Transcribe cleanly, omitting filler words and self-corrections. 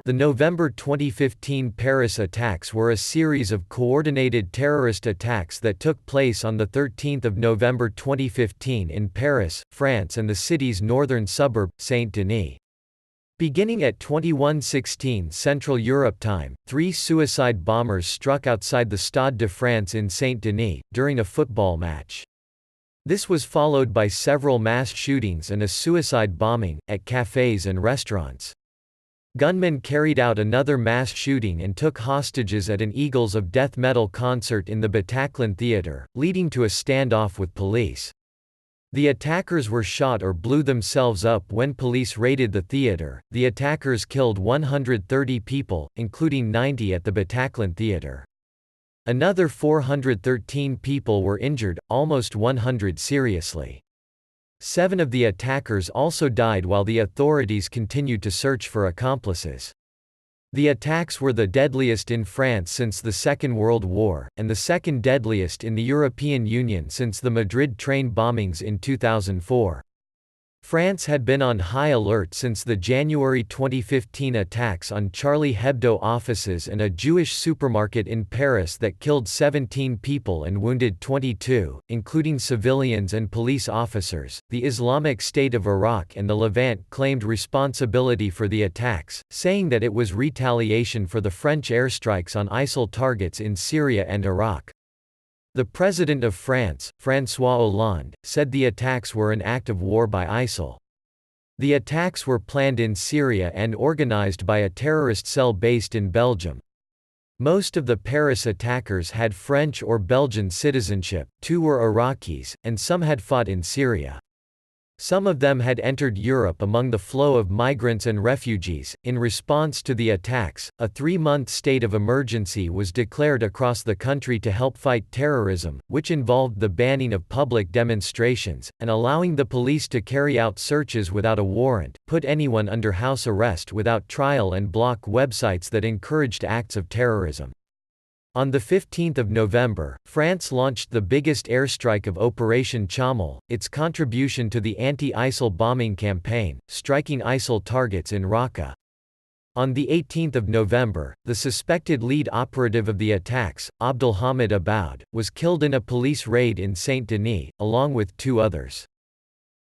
The November 2015 Paris attacks were a series of coordinated terrorist attacks that took place on 13 November 2015 in Paris, France and the city's northern suburb, Saint-Denis. Beginning at 21:16 Central Europe time, 3 suicide bombers struck outside the Stade de France in Saint-Denis, during a football match. This was followed by several mass shootings and a suicide bombing, at cafes and restaurants. Gunmen carried out another mass shooting and took hostages at an Eagles of Death metal concert in the Bataclan Theatre, leading to a standoff with police. The attackers were shot or blew themselves up when police raided the theatre. The attackers killed 130 people, including 90 at the Bataclan Theatre. Another 413 people were injured, almost 100 seriously. 7 of the attackers also died while the authorities continued to search for accomplices. The attacks were the deadliest in France since the Second World War, and the second deadliest in the European Union since the Madrid train bombings in 2004. France had been on high alert since the January 2015 attacks on Charlie Hebdo offices and a Jewish supermarket in Paris that killed 17 people and wounded 22, including civilians and police officers. The Islamic State of Iraq and the Levant claimed responsibility for the attacks, saying that it was retaliation for the French airstrikes on ISIL targets in Syria and Iraq. The President of France, François Hollande, said the attacks were an act of war by ISIL. The attacks were planned in Syria and organized by a terrorist cell based in Belgium. Most of the Paris attackers had French or Belgian citizenship, 2 were Iraqis, and some had fought in Syria. Some of them had entered Europe among the flow of migrants and refugees. In response to the attacks, a 3-month state of emergency was declared across the country to help fight terrorism, which involved the banning of public demonstrations, and allowing the police to carry out searches without a warrant, put anyone under house arrest without trial, and block websites that encouraged acts of terrorism. On 15 November, France launched the biggest airstrike of Operation Chamel, its contribution to the anti-ISIL bombing campaign, striking ISIL targets in Raqqa. On 18 November, the suspected lead operative of the attacks, Abdelhamid Aboud, was killed in a police raid in Saint-Denis, along with 2 others.